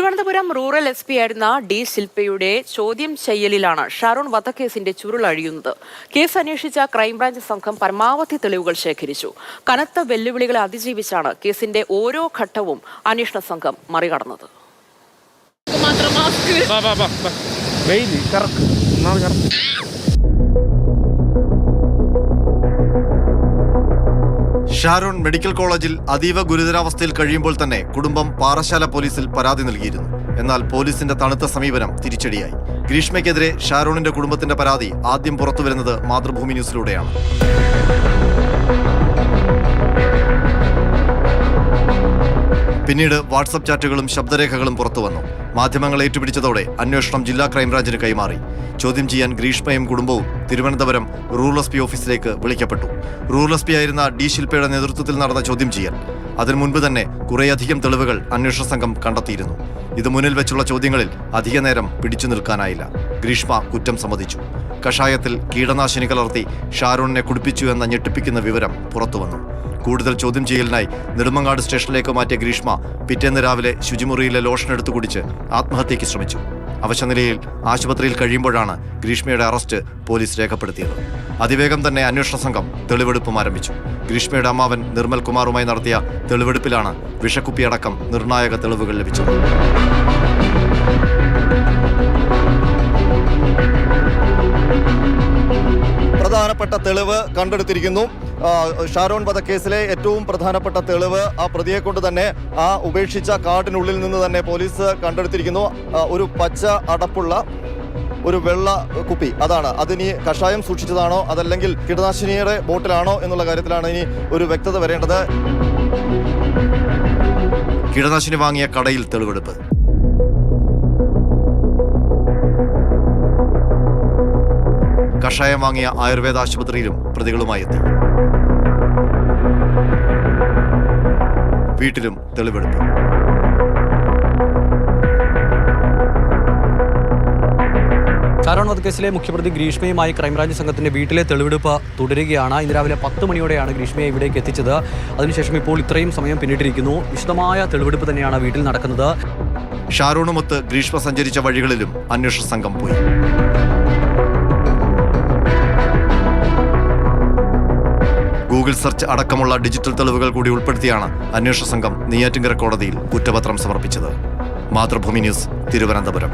Thiruvananthapuram rural SP ആയിരുന്ന D ശില്പയുടെ ചോദ്യം ചെയ്യലിലാണ് Sharon വധക്കേസിന്റെ ചുരുളഴിയുന്നത്. Case അന്വേഷിച്ച ക്രൈംബ്രാഞ്ച് സംഘം പരമാവധി തെളിവുകൾ ശേഖരിച്ചു. കനത്ത വെല്ലുവിളികളെ അതിജീവിച്ചാണ് കേസിന്റെ ഓരോ ഘട്ടവും അന്വേഷണ സംഘം മറികടന്നത്. ഷാരോൺ മെഡിക്കൽ കോളേജിൽ അതീവ ഗുരുതരാവസ്ഥയിൽ കഴിയുമ്പോൾ തന്നെ കുടുംബം പാറശാല പോലീസിൽ പരാതി നൽകിയിരുന്നു. എന്നാൽ പോലീസിന്റെ തണുത്ത സമീപനം തിരിച്ചടിയായി. ഗ്രീഷ്മയ്ക്കെതിരെ ഷാരോണിന്റെ കുടുംബത്തിന്റെ പരാതി ആദ്യം പുറത്തുവരുന്നത് മാതൃഭൂമി ന്യൂസിലൂടെയാണ്. പിന്നീട് വാട്സപ്പ് ചാറ്റുകളും ശബ്ദരേഖകളും പുറത്തുവന്നു. മാധ്യമങ്ങൾ ഏറ്റുപിടിച്ചതോടെ അന്വേഷണം ജില്ലാ ക്രൈംബ്രാഞ്ചിന് കൈമാറി. ചോദ്യം ചെയ്യാൻ ഗ്രീഷ്മയും കുടുംബവും തിരുവനന്തപുരം റൂറൽ SP ഓഫീസിലേക്ക് വിളിക്കപ്പെട്ടു. റൂറൽ SP ആയിരുന്ന ഡി ശില്പയുടെ നേതൃത്വത്തിൽ നടന്ന ചോദ്യം ചെയ്യൽ. അതിനു മുൻപ് തന്നെ കുറേയധികം തെളിവുകൾ അന്വേഷണ സംഘം കണ്ടെത്തിയിരുന്നു. ഇത് മുന്നിൽ വെച്ചുള്ള ചോദ്യങ്ങളിൽ അധിക നേരം പിടിച്ചു നിൽക്കാനായില്ല. ഗ്രീഷ്മ കുറ്റം സമ്മതിച്ചു. കഷായത്തിൽ കീടനാശിനി കലർത്തി ഷാരോണിനെ കുടിപ്പിച്ചു എന്ന ഞെട്ടിപ്പിക്കുന്ന വിവരം പുറത്തുവന്നു. കൂടുതൽ ചോദ്യം ചെയ്യലിനായി നെടുമങ്ങാട് സ്റ്റേഷനിലേക്ക് മാറ്റിയ ഗ്രീഷ്മ പിറ്റേന്ന് രാവിലെ ശുചിമുറിയിലെ ലോഷൻ എടുത്തു കുടിച്ച് ആത്മഹത്യയ്ക്ക് ശ്രമിച്ചു. അവശനിലയിൽ ആശുപത്രിയിൽ കഴിയുമ്പോഴാണ് ഗ്രീഷ്മയുടെ അറസ്റ്റ് പോലീസ് രേഖപ്പെടുത്തിയത്. അതിവേഗം തന്നെ അന്വേഷണ സംഘം തെളിവെടുപ്പും ആരംഭിച്ചു. ഗ്രീഷ്മയുടെ അമ്മാവൻ നിർമ്മൽ കുമാറുമായി നടത്തിയ തെളിവെടുപ്പിലാണ് വിഷക്കുപ്പിയടക്കം നിർണായക തെളിവുകൾ ലഭിച്ചത്. പ്രധാനപ്പെട്ട തെളിവ് കണ്ടെടുത്തിരിക്കുന്നു. ഷാരോൺ വധക്കേസിലെ ഏറ്റവും പ്രധാനപ്പെട്ട തെളിവ് ആ പ്രതിയെ കൊണ്ട് തന്നെ ആ ഉപേക്ഷിച്ച കാർഡിനുള്ളിൽ നിന്ന് തന്നെ പോലീസ് കണ്ടെടുത്തിരിക്കുന്നു. ഒരു പച്ച അടപ്പുള്ള ഒരു വെള്ള കുപ്പി. അതിനി കഷായം സൂക്ഷിച്ചതാണോ അതല്ലെങ്കിൽ കീടനാശിനിയുടെ ബോട്ടിലാണോ എന്നുള്ള കാര്യത്തിലാണ് ഇനി ഒരു വ്യക്തത വരേണ്ടത്. കീടനാശിനി വാങ്ങിയ കടയിൽ തെളിവെടുപ്പ്. കഷായം വാങ്ങിയ ആയുർവേദ ആശുപത്രിയിലും പ്രതികളുമായി എത്തി. വീട്ടിലും തെളിവെടുപ്പ്. ഷാരോൺ വധക്കേസിലെ മുഖ്യപ്രതി ഗ്രീഷ്മയുമായി ക്രൈംബ്രാഞ്ച് സംഘത്തിന്റെ വീട്ടിലെ തെളിവെടുപ്പ് തുടരുകയാണ്. ഇന്ന് രാവിലെ 10 മണിയോടെയാണ് ഗ്രീഷ്മയെ ഇവിടേക്ക് എത്തിച്ചത്. അതിനുശേഷം ഇപ്പോൾ ഇത്രയും സമയം പിന്നിട്ടിരിക്കുന്നു. വിശദമായ തെളിവെടുപ്പ് തന്നെയാണ് വീട്ടിൽ നടക്കുന്നത്. ഷാരോണുമൊത്ത് ഗ്രീഷ്മ സഞ്ചരിച്ച വഴികളിലും അന്വേഷണ സംഘം പോയി. ഗൂഗിൾ സെർച്ച് അടക്കമുള്ള ഡിജിറ്റൽ തെളിവുകൾ കൂടി ഉൾപ്പെടുത്തിയാണ് അന്വേഷണ സംഘം നെയ്യാറ്റിൻകര കോടതിയിൽ കുറ്റപത്രം സമർപ്പിച്ചത്. മാതൃഭൂമി ന്യൂസ്, തിരുവനന്തപുരം.